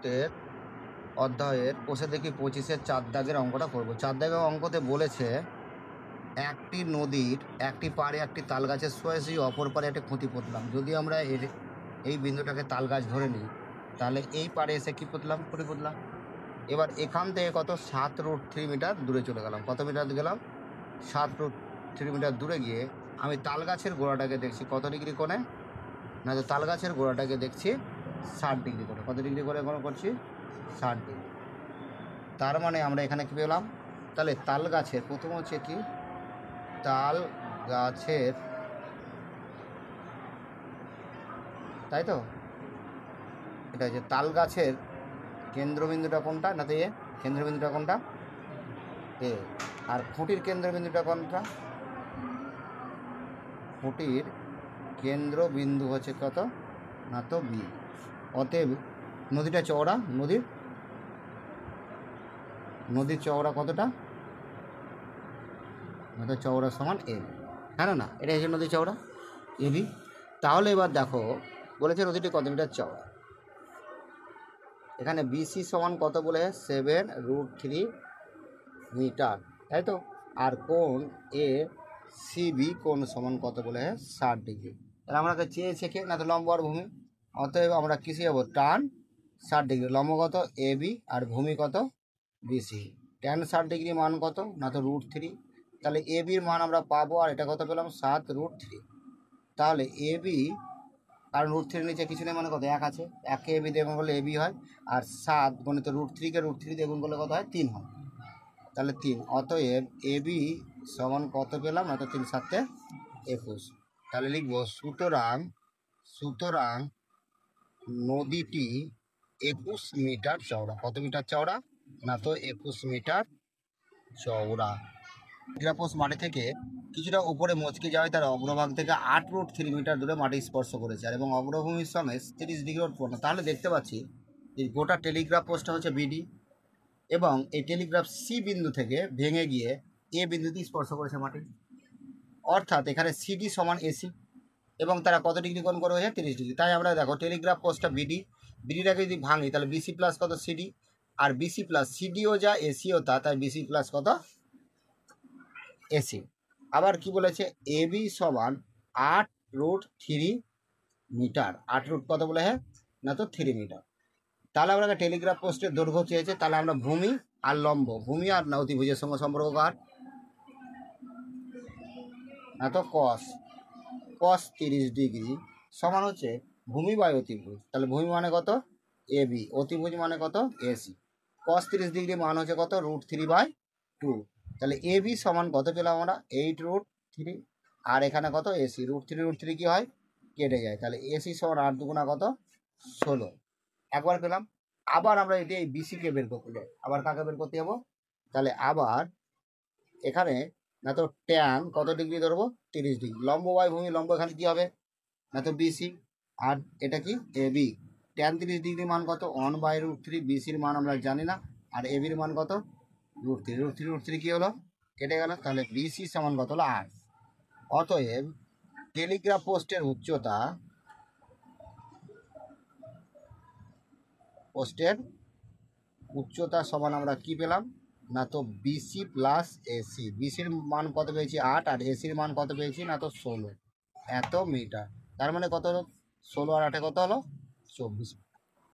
গুরুত্বের অধ্যায়ের কোষে দেখি 25-এর 4 দাগের অঙ্কটা করব। 4 দাগের অঙ্কতে বলেছে একটি নদীর একটি পাড়ে একটি তাল গাছের সোজাসুজি অপর পাড়ে একটা খুঁটি পুঁতলাম। যদি আমরা এই বিন্দুটাকে তাল গাছ ধরে নিই, তাহলে এই পাড়ে এসে কি পুঁতলাম? খুঁটি পুঁতলাম। এবার এখান থেকে কত 7√3 মিটার দূরে চলে গেলাম। কত মিটার গেলাম? 7√3 মিটার দূরে গিয়ে আমি তাল গাছের গোড়াটাকে দেখছি কত ডিগ্রি কোণে? না, তো তাল গাছের গোড়াটাকে দেখছি 60 ডিগ্রি করে। কত ডিগ্রি করে করছি? 60 ডিগ্রি। তার মানে আমরা এখানে কি পেলাম? তাহলে তাল গাছের প্রথম হচ্ছে কি, তাল গাছের, তাই তো, এটা হচ্ছে তাল গাছের কেন্দ্রবিন্দুটা কোনটা? না তো এ কেন্দ্রবিন্দুটা কোনটা? এ। আর খুঁটির কেন্দ্রবিন্দুটা কোনটা? খুঁটির কেন্দ্রবিন্দু হচ্ছে কত? না তো বি। অতএব নদীটা চওড়া, নদীর চওড়া কতটা? না তো চওড়া সমান এ। হ্যাঁ না, এটা হচ্ছে নদীর চওড়া এবি। তাহলে এবার দেখো বলেছে নদীটি কত মিটার চওড়া। এখানে বিসি সমান কত বলে? 7√3 মিটার, তাই তো। আর কোণ এ সিবি কোণ সমান কত বলে? 60 ডিগ্রি। তাহলে আমরা চেয়েছে কে? না তো লম্ব আর ভূমি। অতএব আমরা কিসে যাবো? টান 60 ডিগ্রি। লম্ব কত? এবি আর ভূমি কত? বিসি। ট্যান 60 ডিগ্রি মান কত? না তো √3। তাহলে এবির মান আমরা পাবো, আর এটা কত পেলাম? 7√3। তাহলে এবি, কারণ √3 নিচে কিছু নেই মানে কত? 1 আছে। 1কে এবি দিয়ে গুণ করলে এবি হয়, আর 7 গণিত √3কে √3 দিয়ে গুণ করলে কত হয়? 3 হয়। তাহলে 3। অতএব এবি সমান কত পেলাম? না তো 3 7 21। তাহলে লিখবো সুতরাং নদীটি 21 মিটার চওড়া। কত মিটার চওড়া? না তো 21 মিটার চওড়া। টেলিগ্রাফ মাটি থেকে কিছুটা উপরে মচকে যাওয়ায় তার অগ্রভাগ থেকে 8√3 মিটার দূরে মাটি স্পর্শ করেছে, আর এবং অগ্রভূমির সঙ্গে 30 ডিগ্রি উৎপন্ন। তাহলে দেখতে পাচ্ছি এই গোটা টেলিগ্রাফ পোস্টটা হচ্ছে বিডি, এবং এই টেলিগ্রাফ সি বিন্দু থেকে ভেঙে গিয়ে এ বিন্দুতে স্পর্শ করেছে মাটি। অর্থাৎ এখানে সিডি সমান এসি, এবং তারা কত ডিগ্রি কোণ করে হয়েছে? 30 ডিগ্রি। তাই আমরা দেখো টেলিগ্রাফ পোস্টটা বিডিটাকে যদি ভাঙি তাহলে বিসি প্লাস কত? সিডি। আর বিসি প্লাস সিডিও যা এসিও তা, তাই বিসি প্লাস কত? এসি। আবার কি বলেছে? এবি সমান 8√3 মিটার। 8 কত বলে? হ্যাঁ না তো 3 মিটার। তাহলে আমরা টেলিগ্রাফ পোস্টের দৈর্ঘ্য চেয়েছে, তাহলে আমরা ভূমি আর লম্ব, ভূমি আর না অতিভুজের সঙ্গে সম্পর্ক কার? না তো কস 30 ডিগ্রি সমান হচ্ছে ভূমি বাই অতিভুজ। তাহলে ভূমি মানে কত? এবি, অতিভুজ মানে কত? এসি। কস 30 ডিগ্রি মান হচ্ছে কত? √3/2। তাহলে এবি সমান কত পেলাম আমরা? 8√3। আর এখানে কত? এসি। √3 কি হয়? কেটে যায়। তাহলে এসি সমান 8 দুগুণা কত? 16। একবার পেলাম। আবার আমরা এটি এই বিসিকে বের করতে, আবার কাকে বের করতে যাবো? তাহলে আবার এখানে না তো ট্যান কত ডিগ্রি ধরবো? 30 ডিগ্রি। লম্ব বাই ভূমি, লম্ব এখানে কি হবে? না তো বিসি। আর এটা কি? এবি। ট্যান 30 ডিগ্রি মান কত? 1/√3। বিসির মান আমরা জানি না, আর এবির মান কত? √3 কি হলো? কেটে গেল। তাহলে বিসি সমান কত হলো? 8। অতএব টেলিগ্রাফ পোস্টের উচ্চতা সমান আমরা কি পেলাম? না তো বিসি প্লাস এসি। বিসির মান কত পেয়েছি? 8, আর এসির মান কত পেয়েছি? না তো 16 এত মিটার। তার মানে কত হলো? 16 আর 8 কত হলো? 24।